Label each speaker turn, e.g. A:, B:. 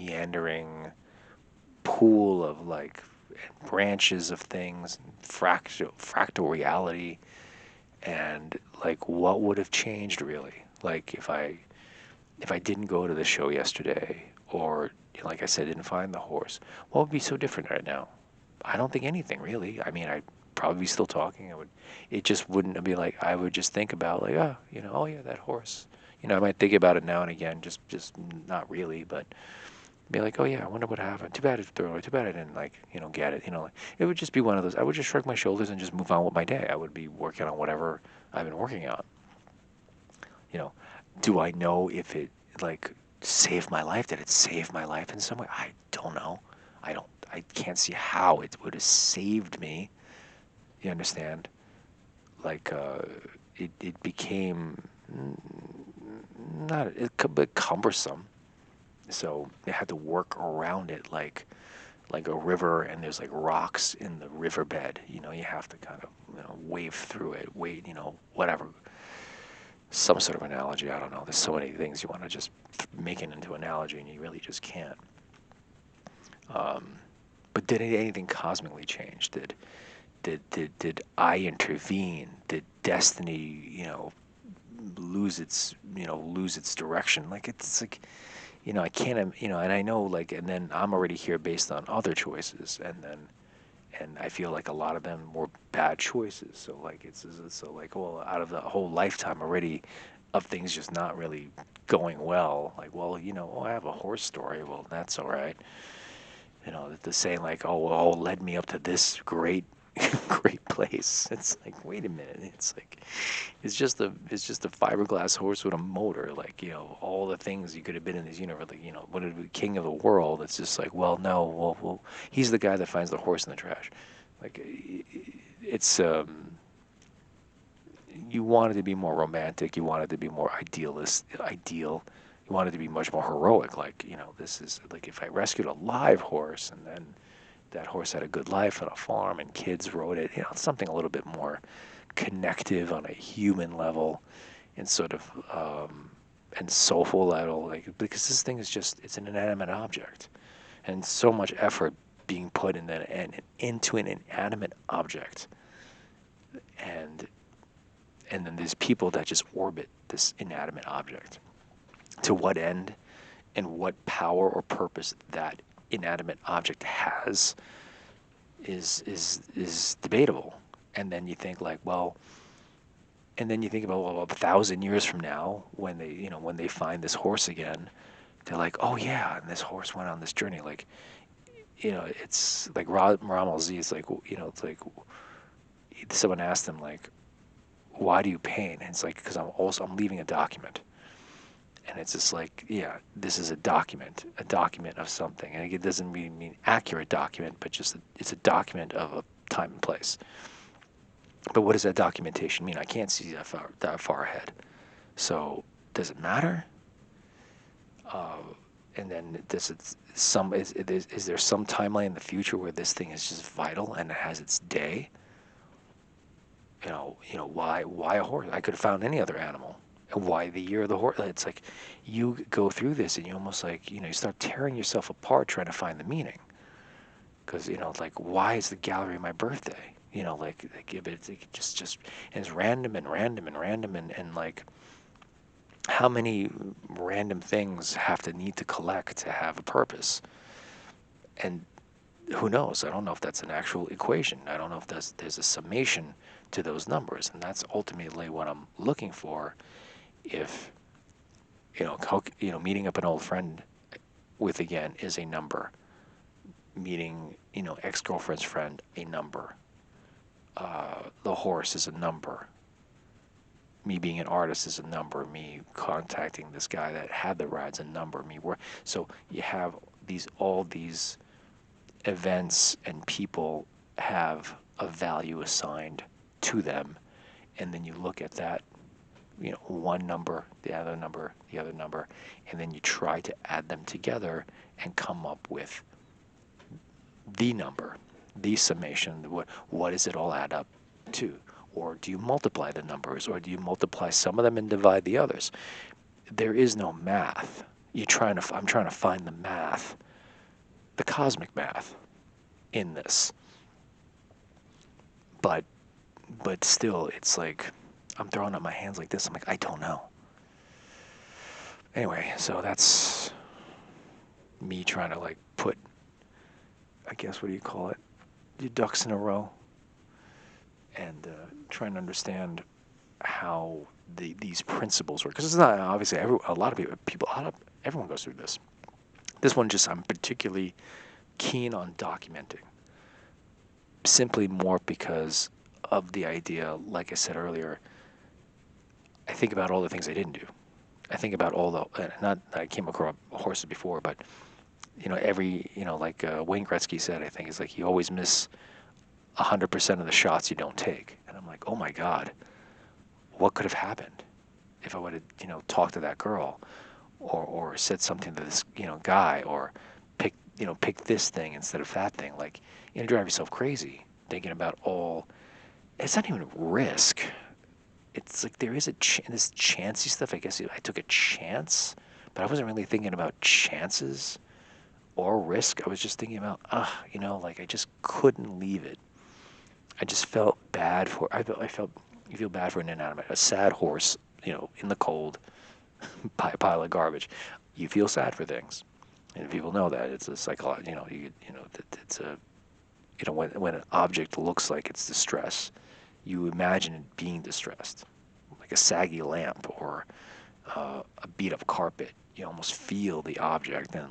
A: meandering pool of like branches of things, fractal reality, and like what would have changed really? Like if I didn't go to the show yesterday, or like I said, didn't find the horse, what would be so different right now? I don't think anything really. I mean, I'd probably be still talking. It just wouldn't be like, I would just think about like, oh yeah, that horse. I might think about it now and again, just not really, but be like, oh yeah, I wonder what happened. Too bad it's thrown. Too bad I didn't like, get it. Like, it would just be one of those. I would just shrug my shoulders and just move on with my day. I would be working on whatever I've been working on. You know, do I know if it like saved my life? Did it save my life in some way? I don't know. I can't see how it would have saved me. You understand? Like, it became not but cumbersome. So they had to work around it like a river, and there's like rocks in the riverbed. You have to kind of wave through it, wade, whatever. Some sort of analogy. I don't know. There's so many things you want to just make it into analogy, and you really just can't. But did anything cosmically change? Did I intervene? Did destiny, lose its direction? Like it's like, I can't, and I know like, and then I'm already here based on other choices, and I feel like a lot of them were bad choices. So like so like, well, out of the whole lifetime already of things just not really going well, like, well, I have a horse story. Well, that's all right. The saying like, oh, well, all led me up to this great great place. It's like, wait a minute. It's like, it's just a fiberglass horse with a motor. Like, all the things you could have been in this universe. Like, what would be king of the world? It's just like, well, no, well, he's the guy that finds the horse in the trash. Like, it's you wanted to be more romantic. You wanted to be more ideal. You wanted to be much more heroic. Like, this is like, if I rescued a live horse and then that horse had a good life on a farm and kids rode it, something a little bit more connective on a human level, and sort of and soulful level, like, because this thing is just, it's an inanimate object, and so much effort being put in that and into an inanimate object, and then there's people that just orbit this inanimate object. To what end and what power or purpose that inanimate object has is debatable. And then you think like, well, and then you think about, well, 1,000 years from now, when they find this horse again, they're like, oh yeah, and this horse went on this journey. Like, it's like Ramal Z. It's like, it's like someone asked him like, why do you paint? And it's like, because I'm leaving a document. And it's just like, yeah, this is a document of something. And it doesn't mean accurate document, but just it's a document of a time and place. But what does that documentation mean? I can't see that far ahead. So does it matter? And then is there some timeline in the future where this thing is just vital and it has its day? Why a horse? I could have found any other animal. Why the year of the horse? It's like you go through this and you almost like, you start tearing yourself apart trying to find the meaning. Because, like, why is the gallery my birthday? Like if it's like, just and it's random and random and random, and like, how many random things have to need to collect to have a purpose? And who knows? I don't know if that's an actual equation. I don't know if there's a summation to those numbers, and that's ultimately what I'm looking for. If meeting up an old friend with, again, is a number. Meeting ex-girlfriend's friend, a number. The horse is a number. Me being an artist is a number. Me contacting this guy that had the ride's a number. So you have all these events, and people have a value assigned to them, and then you look at that, one number, the other number, and then you try to add them together and come up with the number, the summation. What does it all add up to? Or do you multiply the numbers, or do you multiply some of them and divide the others? There is no math. I'm trying to find the math, the cosmic math in this, but still, it's like I'm throwing up my hands like this. I'm like, I don't know. Anyway, so that's me trying to like put, I guess, what do you call it? Your ducks in a row, and trying to understand how these principles work. Because it's not obviously a lot of people, everyone goes through this. This one just I'm particularly keen on documenting, simply more because of the idea. Like I said earlier, I think about all the things I didn't do. I think about all the not that I came across horses before, but like Wayne Gretzky said, I think it's like you always miss 100% of the shots you don't take. And I'm like, oh my God, what could have happened if I would have, talked to that girl, or said something to this, guy, or pick this thing instead of that thing. Like, drive yourself crazy thinking about all. It's not even risk. It's like there is this chancy stuff. I guess I took a chance, but I wasn't really thinking about chances or risk. I was just thinking about, like I just couldn't leave it. I just felt bad for. I felt you feel bad for an inanimate, a sad horse, in the cold by a pile of garbage. You feel sad for things, and people know that it's a psychology. It's a when an object looks like it's distressed, you imagine it being distressed, like a saggy lamp or a beat up carpet. You almost feel the object, and